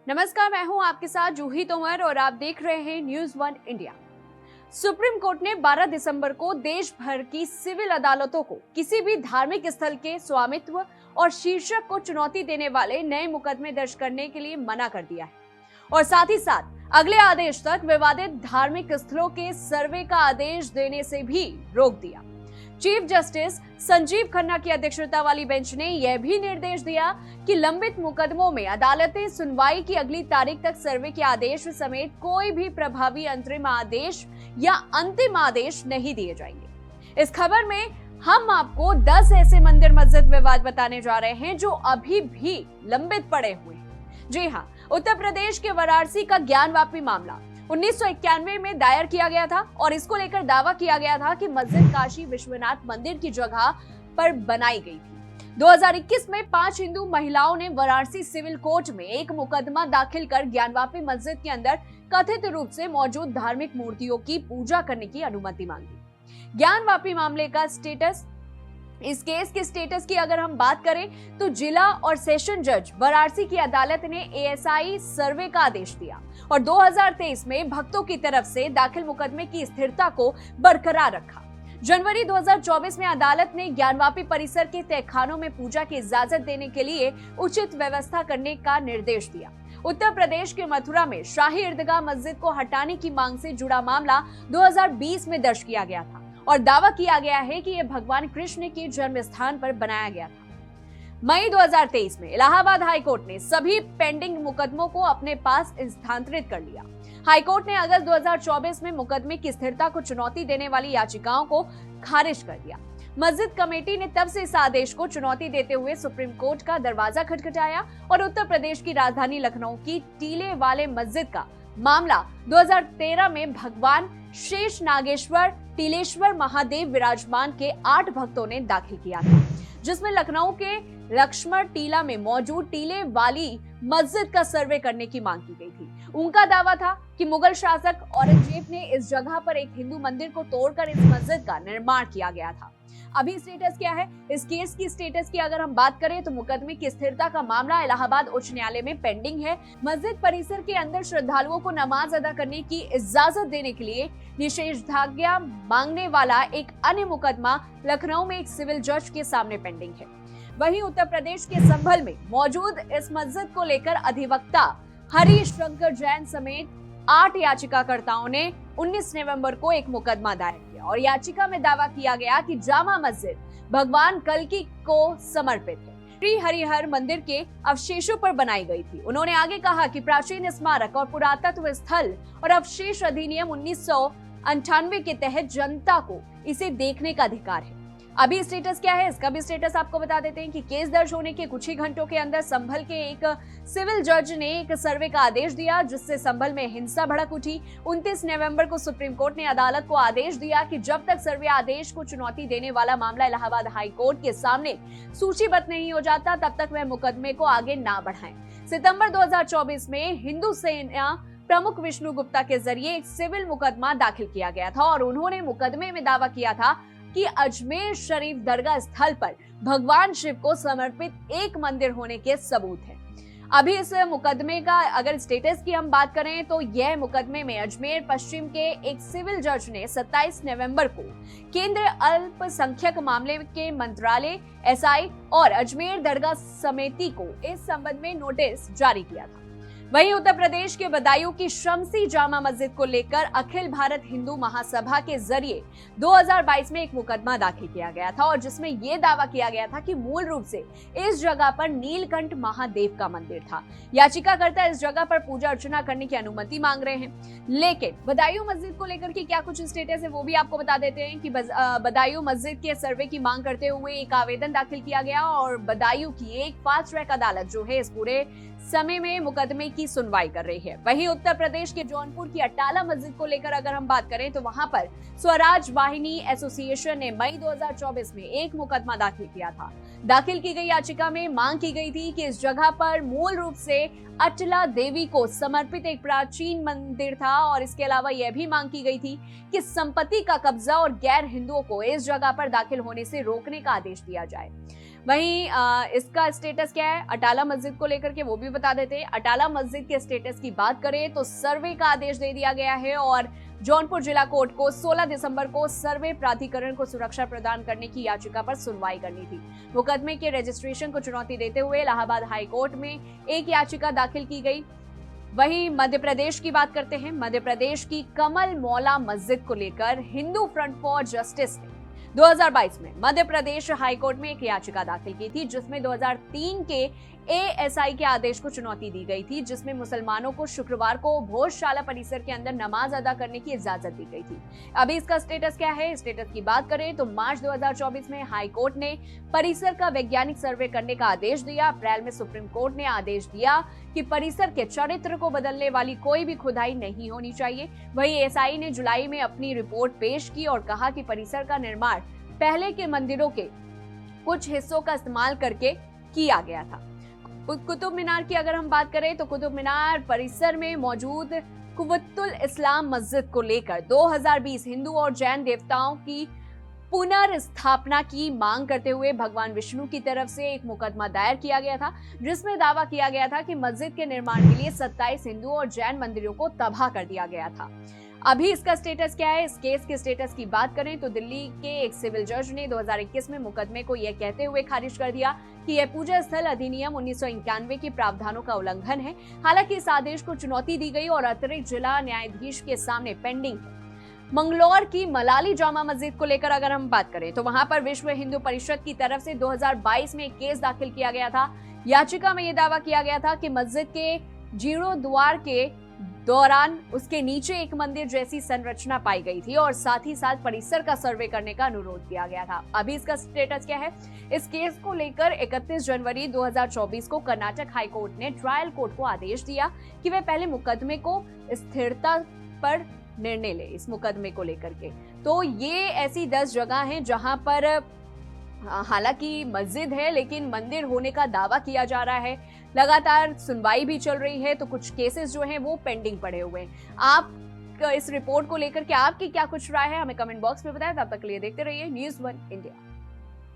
नमस्कार, मैं हूं आपके साथ जूही तोमर और आप देख रहे हैं news one India. Supreme court ने 12 दिसंबर को देश भर की सिविल अदालतों को किसी भी धार्मिक स्थल के स्वामित्व और शीर्षक को चुनौती देने वाले नए मुकदमे दर्ज करने के लिए मना कर दिया है और साथ ही साथ अगले आदेश तक विवादित धार्मिक स्थलों के सर्वे का आदेश देने से भी रोक दिया। चीफ जस्टिस संजीव खन्ना की अध्यक्षता वाली बेंच ने यह भी निर्देश दिया कि लंबित मुकदमों में अदालतें सुनवाई की अगली तारीख तक सर्वे के आदेश समेत कोई भी प्रभावी अंतरिम आदेश या अंतिम आदेश नहीं दिए जाएंगे। इस खबर में हम आपको 10 ऐसे मंदिर मस्जिद विवाद बताने जा रहे हैं जो अभी भी लंबित पड़े हुए हैं। जी हाँ, उत्तर प्रदेश के वाराणसी का ज्ञानवापी मामला 1991 में दायर किया गया था और इसको लेकर दावा किया गया था कि मस्जिद काशी विश्वनाथ मंदिर की जगह पर बनाई गई थी। 2021 में 5 हिंदू महिलाओं ने वाराणसी सिविल कोर्ट में एक मुकदमा दाखिल कर ज्ञानवापी मस्जिद के अंदर कथित रूप से मौजूद धार्मिक मूर्तियों की पूजा करने की अनुमति मांगी। ज्ञानवापी मामले का स्टेटस, इस केस के स्टेटस की अगर हम बात करें तो जिला और सेशन जज वाराणसी की अदालत ने एएसआई सर्वे का आदेश दिया और 2023 में भक्तों की तरफ से दाखिल मुकदमे की स्थिरता को बरकरार रखा। जनवरी 2024 में अदालत ने ज्ञानवापी परिसर के तहखानों में पूजा की इजाजत देने के लिए उचित व्यवस्था करने का निर्देश दिया। उत्तर प्रदेश के मथुरा में शाही ईदगाह मस्जिद को हटाने की मांग से जुड़ा मामला 2020 में दर्ज किया गया था और दावा किया गया है कि यह भगवान कृष्ण के जन्म स्थान पर बनाया गया था। मई 2023 में इलाहाबाद हाईकोर्ट ने सभी पेंडिंग मुकदमों को अपने पास स्थानांतरित कर लिया। हाईकोर्ट ने अगस्त 2024 में मुकदमे की स्थिरता को चुनौती देने वाली याचिकाओं को खारिज कर दिया। मस्जिद कमेटी ने तब से इस आदेश को चुनौती देते हुए सुप्रीम कोर्ट का दरवाजा खटखटाया और उत्तर प्रदेश की राजधानी लखनऊ की टीले वाले मस्जिद का मामला 2013 में भगवान शेष नागेश्वर टीलेश्वर महादेव विराजमान के 8 भक्तों ने दाखिल किया था, जिसमें लखनऊ के लक्ष्मण टीला में मौजूद टीले वाली मस्जिद का सर्वे करने की मांग की गई थी। उनका दावा था कि मुगल शासक औरंगजेब ने इस जगह पर एक हिंदू मंदिर को तोड़कर इस मस्जिद का निर्माण किया गया था। अभी स्टेटस क्या है? इस केस की स्टेटस की अगर हम बात करें तो मुकदमे की स्थिरता का मामला इलाहाबाद उच्च न्यायालय में पेंडिंग है। मस्जिद परिसर के अंदर श्रद्धालुओं को नमाज अदा करने की इजाजत देने के लिए निषेधाज्ञा मांगने वाला एक अन्य मुकदमा लखनऊ में एक सिविल जज के सामने पेंडिंग है। वहीं उत्तर प्रदेश के संभल में मौजूद इस मस्जिद को लेकर अधिवक्ता हरीश शंकर जैन समेत 8 याचिकाकर्ताओं ने 19 नवंबर को एक मुकदमा दायर किया और याचिका में दावा किया गया कि जामा मस्जिद भगवान कल्कि को समर्पित है, श्री हरिहर मंदिर के अवशेषों पर बनाई गई थी। उन्होंने आगे कहा कि प्राचीन स्मारक और पुरातत्व स्थल और अवशेष अधिनियम 1998 के तहत जनता को इसे देखने का अधिकार है। अभी स्टेटस क्या है, इसका भी स्टेटस आपको बता देते हैं कि केस दर्ज होने के कुछ ही घंटों के अंदर संभल के एक सिविल जज ने एक सर्वे का आदेश दिया, जिससे संभल में हिंसा भड़क उठी। 29 नवंबर को सुप्रीम कोर्ट ने अदालत को आदेश दिया कि जब तक सर्वे आदेश को चुनौती देने वाला मामला इलाहाबाद हाई कोर्ट के सामने सूचीबद्ध नहीं हो जाता, तब तक वह मुकदमे को आगे ना बढ़ाएं। सितंबर 2024 में हिंदू सेना प्रमुख विष्णु गुप्ता के जरिए एक सिविल मुकदमा दाखिल किया गया था और उन्होंने मुकदमे में दावा किया था कि अजमेर शरीफ दरगाह स्थल पर भगवान शिव को समर्पित एक मंदिर होने के सबूत हैं। अभी इस मुकदमे का अगर स्टेटस की हम बात करें तो यह मुकदमे में अजमेर पश्चिम के एक सिविल जज ने 27 नवंबर को केंद्रीय अल्पसंख्यक मामले के मंत्रालय एसआई और अजमेर दरगाह समिति को इस संबंध में नोटिस जारी किया था। वहीं उत्तर प्रदेश के बदायूं की शमसी जामा मस्जिद को लेकर अखिल भारत हिंदू महासभा के जरिए 2022 में एक मुकदमा दाखिल किया गया था और जिसमें यह दावा किया गया था कि मूल रूप से इस जगह पर नीलकंठ महादेव का मंदिर था। याचिकाकर्ता इस जगह पर पूजा अर्चना करने की अनुमति मांग रहे हैं, लेकिन बदायूं मस्जिद को लेकर के क्या कुछ स्टेटस है वो भी आपको बता देते हैं कि बदायूं मस्जिद के सर्वे की मांग करते हुए एक आवेदन दाखिल किया गया और बदायूं की एक फास्ट ट्रैक अदालत जो है इस पूरे समय में मुकदमे की सुनवाई कर रही है। वहीं उत्तर प्रदेश के जौनपुर की अटाला मस्जिद को लेकर अगर हम बात करें तो वहां पर स्वराज वाहिनी एसोसिएशन ने मई 2024 में एक मुकदमा दाखिल किया था। दाखिल की गई याचिका में मांग की गई थी कि इस जगह पर मूल रूप से अटला देवी को समर्पित एक प्राचीन मंदिर था और इसके अलावा यह भी मांग की गई थी कि संपत्ति का कब्जा और गैर हिंदुओं को इस जगह पर दाखिल होने से रोकने का आदेश दिया जाए। वहीं इसका स्टेटस क्या है अटाला मस्जिद को लेकर के वो भी बता देते हैं। अटाला मस्जिद के स्टेटस की बात करें तो सर्वे का आदेश दे दिया गया है और जौनपुर जिला कोर्ट को 16 दिसंबर को सर्वे प्राधिकरण को सुरक्षा प्रदान करने की याचिका पर सुनवाई करनी थी। मुकदमे के रजिस्ट्रेशन को चुनौती देते हुए इलाहाबाद हाई कोर्ट में एक याचिका दाखिल की गई। वहीं मध्य प्रदेश की बात करते हैं। मध्य प्रदेश की कमल मौला मस्जिद को लेकर हिंदू फ्रंट फॉर जस्टिस ने 2022 में मध्य प्रदेश हाईकोर्ट में एक याचिका दाखिल की थी जिसमें 2003 के एएसआई के आदेश को चुनौती दी गई थी, जिसमें मुसलमानों को शुक्रवार को भोजशाला परिसर के अंदर नमाज अदा करने की इजाजत दी गई थी। अभी इसका स्टेटस क्या है? स्टेटस की बात करें तो मार्च 2024 में हाई कोर्ट ने परिसर का वैज्ञानिक सर्वे करने का आदेश दिया। अप्रैल में सुप्रीम कोर्ट ने आदेश दिया कि परिसर के चरित्र को बदलने वाली कोई भी खुदाई नहीं होनी चाहिए। वहीं एएसआई ने जुलाई में अपनी रिपोर्ट पेश की और कहा कि परिसर का निर्माण पहले के मंदिरों के कुछ हिस्सों का इस्तेमाल करके किया गया था। कुतुब मीनार की अगर हम बात करें तो कुतुब मीनार परिसर में मौजूद कुव्वतुल इस्लाम मस्जिद को लेकर 2020 हिंदू और जैन देवताओं की पुनर्स्थापना की मांग करते हुए भगवान विष्णु की तरफ से एक मुकदमा दायर किया गया था, जिसमें दावा किया गया था कि मस्जिद के निर्माण के लिए 27 हिंदू और जैन मंदिरों को तबाह कर दिया गया था। अभी इसका स्टेटस क्या है? इस केस के स्टेटस की बात करें तो दिल्ली के एक सिविल जज ने 2021 में मुकदमे को यह कहते हुए खारिज कर दिया कि यह पूजा स्थल अधिनियम 1991 के प्रावधानों का उल्लंघन है। हालांकि इस आदेश को चुनौती दी गई और अतिरिक्त जिला न्यायाधीश के सामने पेंडिंग है। मंगलौर की मलाली जामा मस्जिद को लेकर अगर हम बात करें तो वहां पर विश्व हिंदू परिषद की तरफ से 2022 में एक केस दाखिल किया गया था। याचिका में यह दावा किया गया था कि मस्जिद के जीर्णोद्वार के दौरान उसके नीचे एक मंदिर जैसी संरचना पाई गई थी और साथ ही साथ परिसर का सर्वे करने का अनुरोध किया गया था। अभी इसका स्टेटस क्या है? इस केस को लेकर 31 जनवरी 2024 को कर्नाटक हाई कोर्ट ने ट्रायल कोर्ट को आदेश दिया कि वह पहले मुकदमे को स्थिरता पर निर्णय ले। इस मुकदमे को लेकर के तो ये ऐसी 10 जगह हैं जहां पर हालांकि मस्जिद है लेकिन मंदिर होने का दावा किया जा रहा है। लगातार सुनवाई भी चल रही है तो कुछ केसेस जो हैं वो पेंडिंग पड़े हुए हैं। आप इस रिपोर्ट को लेकर के आपकी क्या कुछ राय है हमें कमेंट बॉक्स में बताएं। तब तक के लिए देखते रहिए न्यूज़ 1 इंडिया।